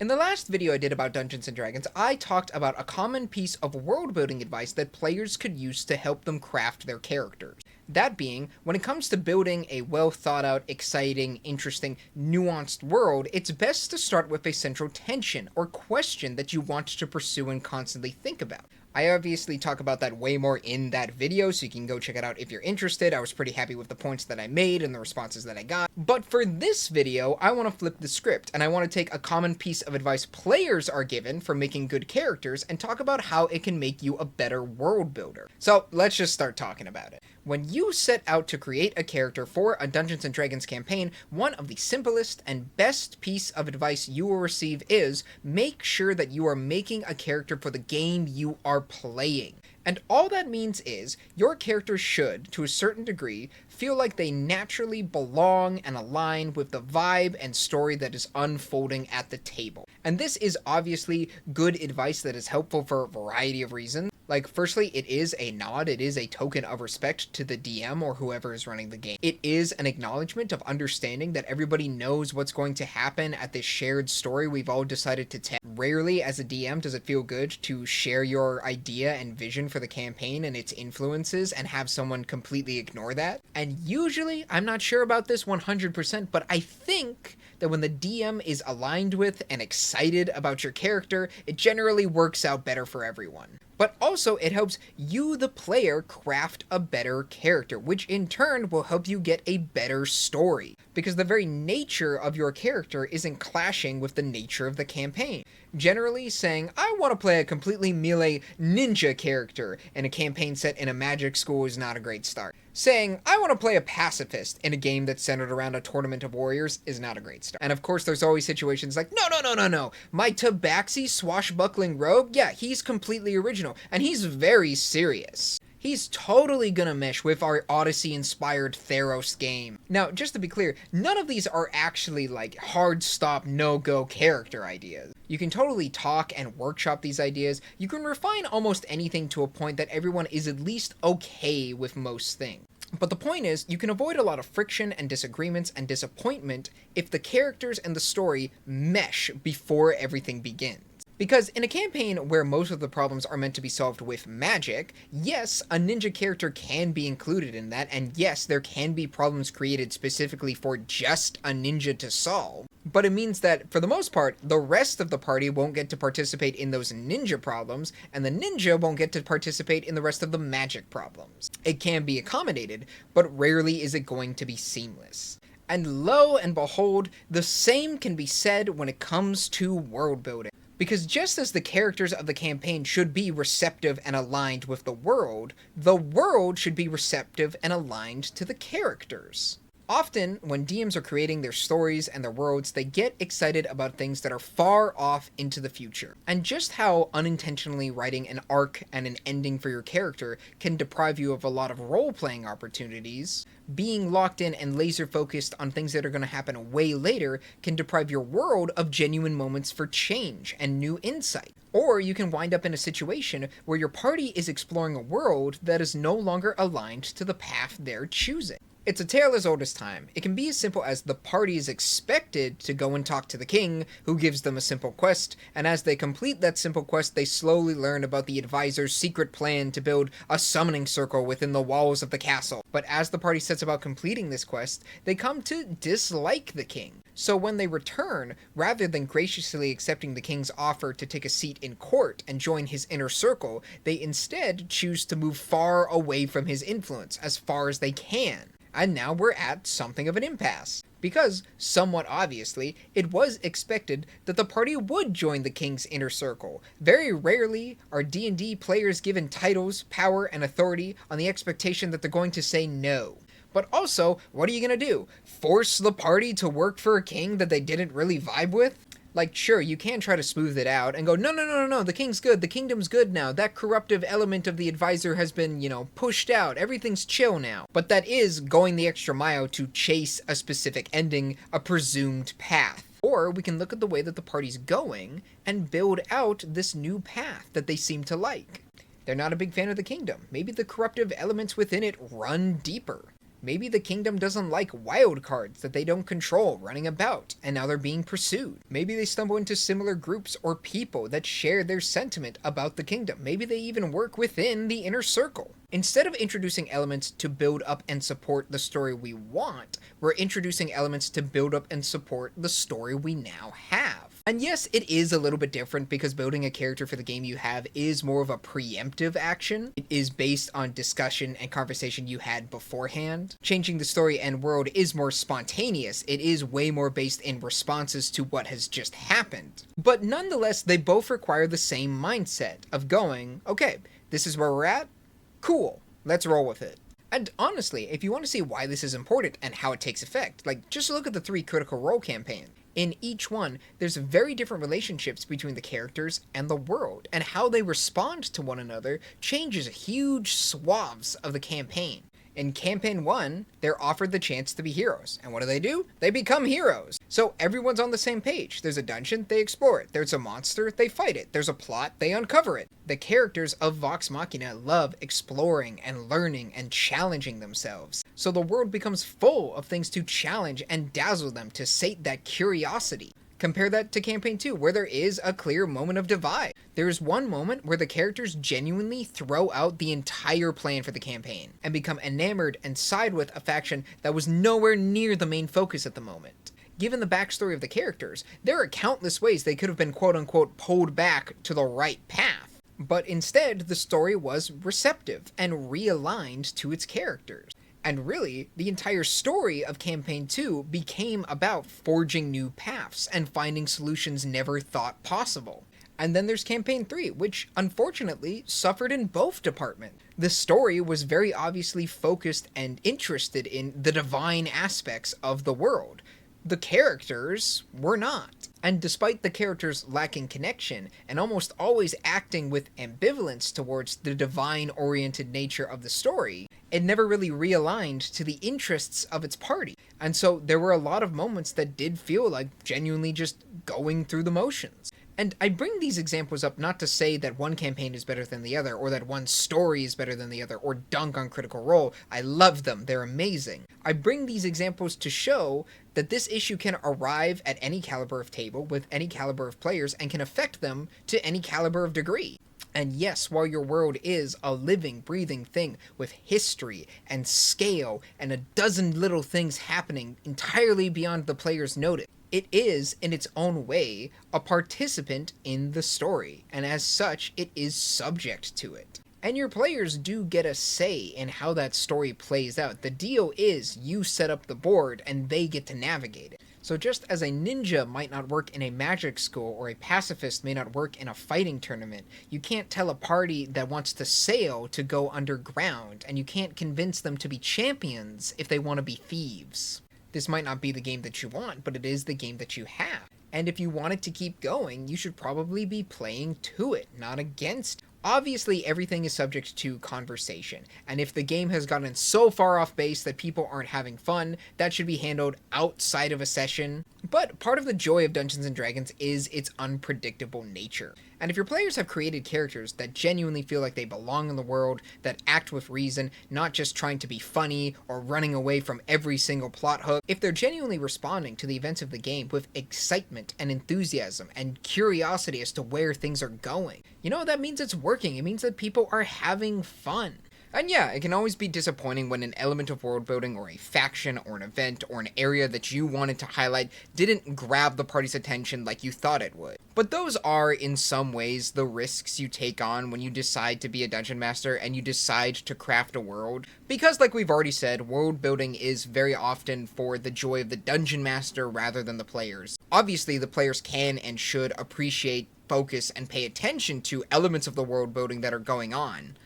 In the last video I did about Dungeons & Dragons, I talked about a common piece of world building advice that players could use to help them craft their characters. That being, when it comes to building a well thought out, exciting, interesting, nuanced world, it's best to start with a central tension or question that you want to pursue and constantly think about. I obviously talk about that way more in that video, so you can go check it out if you're interested. I was pretty happy with the points that I made and the responses that I got. But for this video, I want to flip the script, and I want to take a common piece of advice players are given for making good characters and talk about how it can make you a better world builder. So let's just start talking about it. When you set out to create a character for a Dungeons & Dragons campaign, one of the simplest and best piece of advice you will receive is make sure that you are making a character for the game you are playing. And all that means is your character should, to a certain degree, feel like they naturally belong and align with the vibe and story that is unfolding at the table. And this is obviously good advice that is helpful for a variety of reasons. Like, firstly, it is a nod, it is a token of respect to the DM or whoever is running the game. It is an acknowledgement of understanding that everybody knows what's going to happen at this shared story we've all decided to tell. Rarely, as a DM, does it feel good to share your idea and vision for the campaign and its influences and have someone completely ignore that. And usually, I'm not sure about this 100%, but I think that when the DM is aligned with and excited about your character, it generally works out better for everyone. But also, it helps you, the player, craft a better character, which in turn will help you get a better story, because the very nature of your character isn't clashing with the nature of the campaign. Generally, saying, I want to play a completely melee ninja character in a campaign set in a magic school is not a great start. Saying, I want to play a pacifist in a game that's centered around a tournament of warriors is not a great start. And of course, there's always situations like, no. My Tabaxi swashbuckling rogue, yeah, he's completely original, and he's very serious. He's totally gonna mesh with our Odyssey-inspired Theros game. Now, just to be clear, none of these are actually like hard stop, no-go character ideas. You can totally talk and workshop these ideas. You can refine almost anything to a point that everyone is at least okay with most things. But the point is, you can avoid a lot of friction and disagreements and disappointment if the characters and the story mesh before everything begins. Because in a campaign where most of the problems are meant to be solved with magic, yes, a ninja character can be included in that, and yes, there can be problems created specifically for just a ninja to solve. But it means that, for the most part, the rest of the party won't get to participate in those ninja problems, and the ninja won't get to participate in the rest of the magic problems. It can be accommodated, but rarely is it going to be seamless. And lo and behold, the same can be said when it comes to world building. Because just as the characters of the campaign should be receptive and aligned with the world should be receptive and aligned to the characters. Often, when DMs are creating their stories and their worlds, they get excited about things that are far off into the future. And just how unintentionally writing an arc and an ending for your character can deprive you of a lot of role-playing opportunities, being locked in and laser-focused on things that are going to happen way later can deprive your world of genuine moments for change and new insight. Or you can wind up in a situation where your party is exploring a world that is no longer aligned to the path they're choosing. It's a tale as old as time. It can be as simple as the party is expected to go and talk to the king, who gives them a simple quest, and as they complete that simple quest, they slowly learn about the advisor's secret plan to build a summoning circle within the walls of the castle. But as the party sets about completing this quest, they come to dislike the king. So when they return, rather than graciously accepting the king's offer to take a seat in court and join his inner circle, they instead choose to move far away from his influence, as far as they can. And now we're at something of an impasse. Because, somewhat obviously, it was expected that the party would join the king's inner circle. Very rarely are D&D players given titles, power, and authority on the expectation that they're going to say no. But also, what are you gonna do? Force the party to work for a king that they didn't really vibe with? Like, sure, you can try to smooth it out and go, no, the king's good, the kingdom's good now, that corruptive element of the advisor has been, pushed out, everything's chill now. But that is going the extra mile to chase a specific ending, a presumed path. Or we can look at the way that the party's going and build out this new path that they seem to like. They're not a big fan of the kingdom. Maybe the corruptive elements within it run deeper. Maybe the kingdom doesn't like wild cards that they don't control running about, and now they're being pursued. Maybe they stumble into similar groups or people that share their sentiment about the kingdom. Maybe they even work within the inner circle. Instead of introducing elements to build up and support the story we want, we're introducing elements to build up and support the story we now have. And yes, it is a little bit different because building a character for the game you have is more of a preemptive action. It is based on discussion and conversation you had beforehand. Changing the story and world is more spontaneous. It is way more based in responses to what has just happened. But nonetheless, they both require the same mindset of going, okay, this is where we're at. Cool, let's roll with it. And honestly, if you want to see why this is important and how it takes effect, just look at the 3 Critical Role campaigns. In each one, there's very different relationships between the characters and the world, and how they respond to one another changes huge swaths of the campaign. In Campaign 1, they're offered the chance to be heroes. And what do? They become heroes. So everyone's on the same page. There's a dungeon, they explore it. There's a monster, they fight it. There's a plot, they uncover it. The characters of Vox Machina love exploring and learning and challenging themselves. So the world becomes full of things to challenge and dazzle them to sate that curiosity. Compare that to Campaign 2, where there is a clear moment of divide. There is one moment where the characters genuinely throw out the entire plan for the campaign, and become enamored and side with a faction that was nowhere near the main focus at the moment. Given the backstory of the characters, there are countless ways they could have been quote-unquote pulled back to the right path. But instead, the story was receptive and realigned to its characters. And really, the entire story of Campaign 2 became about forging new paths and finding solutions never thought possible. And then there's Campaign 3, which unfortunately suffered in both departments. The story was very obviously focused and interested in the divine aspects of the world. The characters were not. And despite the characters lacking connection, and almost always acting with ambivalence towards the divine-oriented nature of the story, it never really realigned to the interests of its party. And so there were a lot of moments that did feel like genuinely just going through the motions. And I bring these examples up not to say that one campaign is better than the other, or that one story is better than the other, or dunk on Critical Role. I love them, they're amazing. I bring these examples to show that this issue can arrive at any caliber of table, with any caliber of players, and can affect them to any caliber of degree. And yes, while your world is a living, breathing thing with history and scale and a dozen little things happening entirely beyond the player's notice, it is, in its own way, a participant in the story, and as such, it is subject to it. And your players do get a say in how that story plays out. The deal is, you set up the board, and they get to navigate it. So just as a ninja might not work in a magic school, or a pacifist may not work in a fighting tournament, you can't tell a party that wants to sail to go underground, and you can't convince them to be champions if they want to be thieves. This might not be the game that you want, but it is the game that you have. And if you want it to keep going, you should probably be playing to it, not against it. Obviously, everything is subject to conversation, and if the game has gotten so far off base that people aren't having fun, that should be handled outside of a session. But part of the joy of Dungeons & Dragons is its unpredictable nature. And if your players have created characters that genuinely feel like they belong in the world, that act with reason, not just trying to be funny or running away from every single plot hook, if they're genuinely responding to the events of the game with excitement and enthusiasm and curiosity as to where things are going, that means it's working. It means that people are having fun. And yeah, it can always be disappointing when an element of world building or a faction or an event or an area that you wanted to highlight didn't grab the party's attention like you thought it would. But those are, in some ways, the risks you take on when you decide to be a dungeon master and you decide to craft a world. Because, like we've already said, world building is very often for the joy of the dungeon master rather than the players. Obviously, the players can and should appreciate, focus, and pay attention to elements of the world building that are going on.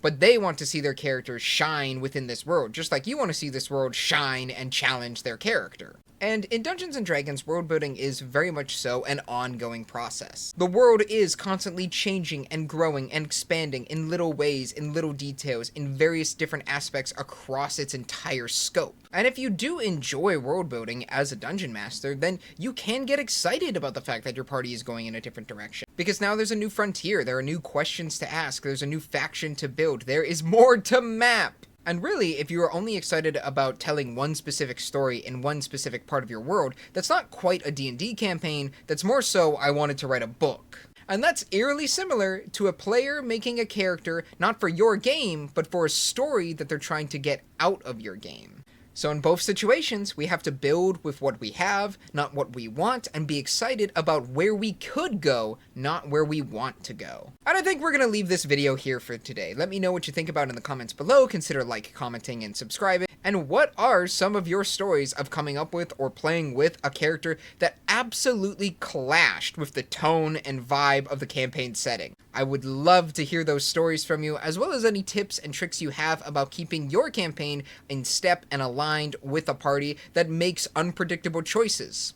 But they want to see their characters shine within this world, just like you want to see this world shine and challenge their character. And in Dungeons & Dragons, world building is very much so an ongoing process. The world is constantly changing and growing and expanding in little ways, in little details, in various different aspects across its entire scope. And if you do enjoy world building as a dungeon master, then you can get excited about the fact that your party is going in a different direction. Because now there's a new frontier, there are new questions to ask, there's a new faction to build, there is more to map. And really, if you are only excited about telling one specific story in one specific part of your world, that's not quite a D&D campaign, that's more so I wanted to write a book. And that's eerily similar to a player making a character not for your game, but for a story that they're trying to get out of your game. So in both situations, we have to build with what we have, not what we want, and be excited about where we could go, not where we want to go. And I think we're going to leave this video here for today. Let me know what you think about it in the comments below. Consider commenting, and subscribing. And what are some of your stories of coming up with or playing with a character that absolutely clashed with the tone and vibe of the campaign setting? I would love to hear those stories from you, as well as any tips and tricks you have about keeping your campaign in step and aligned with a party that makes unpredictable choices.